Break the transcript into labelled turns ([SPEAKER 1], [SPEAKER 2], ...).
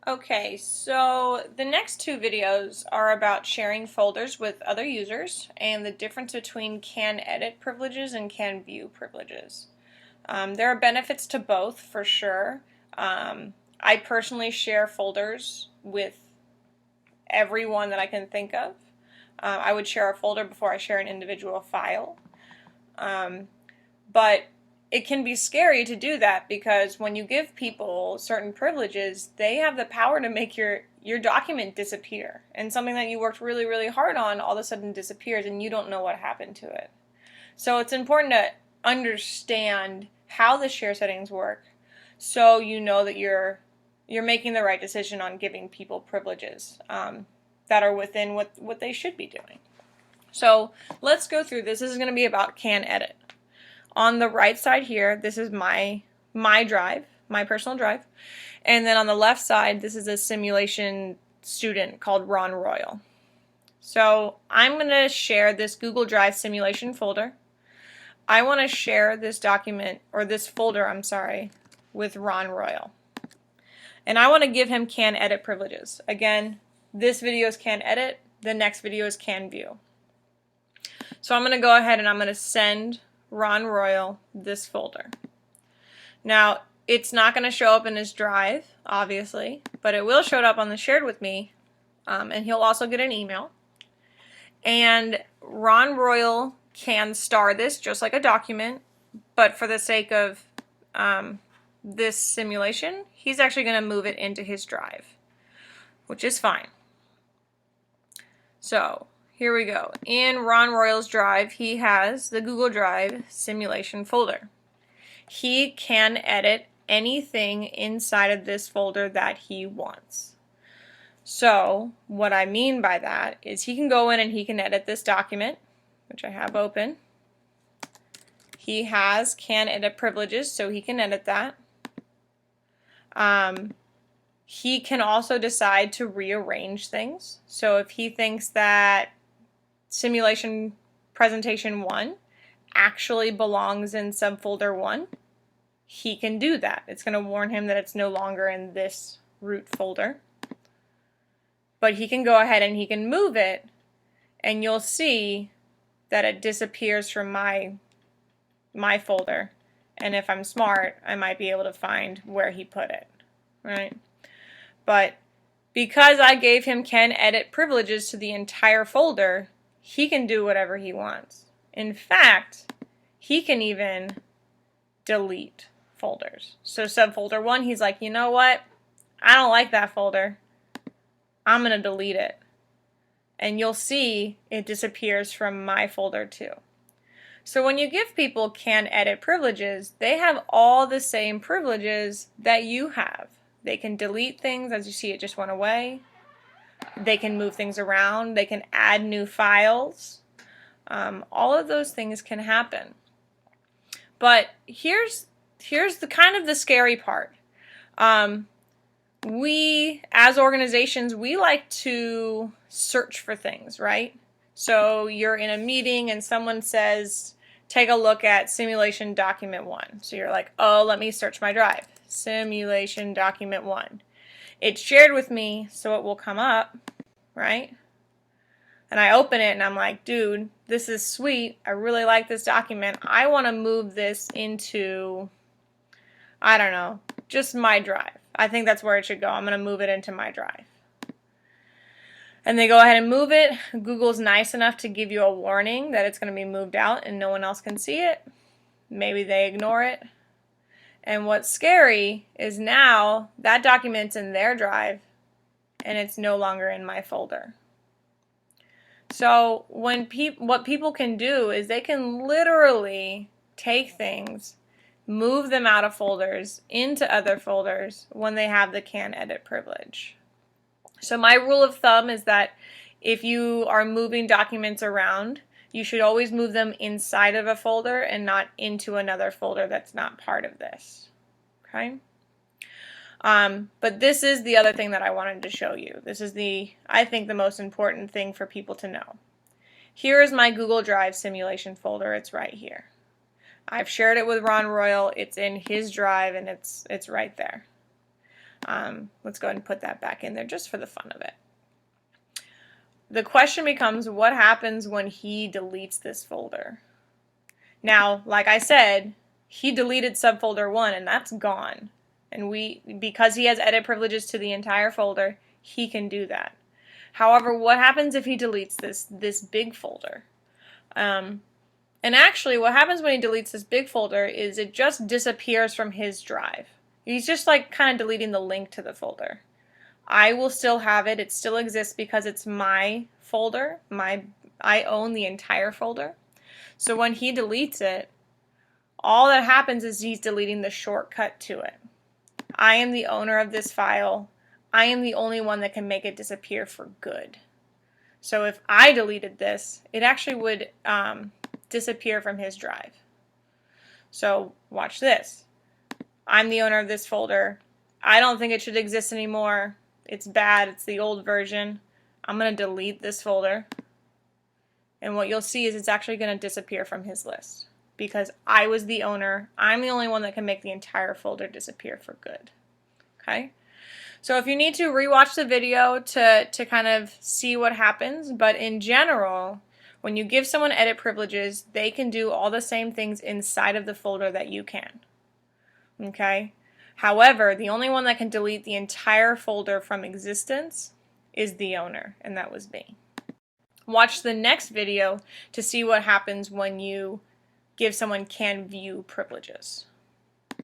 [SPEAKER 1] Okay, so the next two videos are about sharing folders with other users and the difference between can edit privileges and can view privileges. There are benefits to both for sure. I personally share folders with everyone that I can think of. I would share a folder before I share an individual file. But it can be scary to do that because when you give people certain privileges, they have the power to make your document disappear. And something that you worked really, really hard on all of a sudden disappears and you don't know what happened to it. So it's important to understand how the share settings work so you know that you're making the right decision on giving people privileges that are within what they should be doing. So let's go through this. This is going to be about can edit. On the right side here, this is my drive, my personal drive. And then on the left side, this is a simulation student called Ron Royal. So I'm going to share this Google Drive simulation folder. I want to share this document, or this folder, I'm sorry, with Ron Royal. And I want to give him can edit privileges. Again, this video is can edit, the next video is can view. So I'm going to go ahead and I'm going to send Ron Royal this folder. Now, it's not going to show up in his drive, obviously, but it will show up on the shared with me, and he'll also get an email. And Ron Royal can star this just like a document, but for the sake of this simulation, he's actually going to move it into his drive, which is fine. So here we go. In Ron Royal's drive, he has the Google Drive simulation folder. He can edit anything inside of this folder that he wants. So what I mean by that is he can go in and he can edit this document, which I have open. He has can edit privileges, so he can edit that. He can also decide to rearrange things. So if he thinks that simulation presentation 1 actually belongs in subfolder 1, he can do that. It's going to warn him that it's no longer in this root folder. But he can go ahead and he can move it, and you'll see that it disappears from my folder. And if I'm smart, I might be able to find where he put it, right? But because I gave him can edit privileges to the entire folder, he can do whatever he wants. In fact, he can even delete folders. So subfolder 1, he's like, you know what? I don't like that folder. I'm going to delete it. And you'll see it disappears from my folder too. So when you give people can edit privileges, they have all the same privileges that you have. They can delete things, as you see it just went away. They can move things around. They can add new files. All of those things can happen. But here's the kind of the scary part. We, as organizations, we like to search for things, right? So you're in a meeting and someone says, take a look at simulation document 1. So you're like, oh, let me search my drive. Simulation document 1. It's shared with me, so it will come up, right? And I open it and I'm like, dude, this is sweet. I really like this document. I want to move this into, I don't know, just my drive. I think that's where it should go. I'm going to move it into my drive. And they go ahead and move it. Google's nice enough to give you a warning that it's going to be moved out and no one else can see it. Maybe they ignore it. And what's scary is now that document's in their drive and it's no longer in my folder. So when what people can do is they can literally take things, move them out of folders into other folders when they have the can edit privilege. So my rule of thumb is that if you are moving documents around, you should always move them inside of a folder and not into another folder that's not part of this. Okay? But this is the other thing that I wanted to show you. This is I think the most important thing for people to know. Here is my Google Drive simulation folder. It's right here. I've shared it with Ron Royal. It's in his drive and it's right there. Let's go ahead and put that back in there just for the fun of it. The question becomes, what happens when he deletes this folder? Now, like I said, he deleted subfolder 1 and that's gone. And because he has edit privileges to the entire folder, he can do that. However, what happens if he deletes this big folder? And actually, what happens when he deletes this big folder is it just disappears from his drive. He's just like kind of deleting the link to the folder. I will still have it. It still exists because it's my folder. I own the entire folder. So when he deletes it, all that happens is he's deleting the shortcut to it. I am the owner of this file. I am the only one that can make it disappear for good. So if I deleted this, it actually would disappear from his drive. So watch this. I'm the owner of this folder. I don't think it should exist anymore. It's bad. It's the old version. I'm going to delete this folder. And what you'll see is it's actually going to disappear from his list because I was the owner. I'm the only one that can make the entire folder disappear for good. Okay? So if you need to rewatch the video to kind of see what happens, but in general, when you give someone edit privileges, they can do all the same things inside of the folder that you can. Okay? However, the only one that can delete the entire folder from existence is the owner, and that was me. Watch the next video to see what happens when you give someone can view privileges.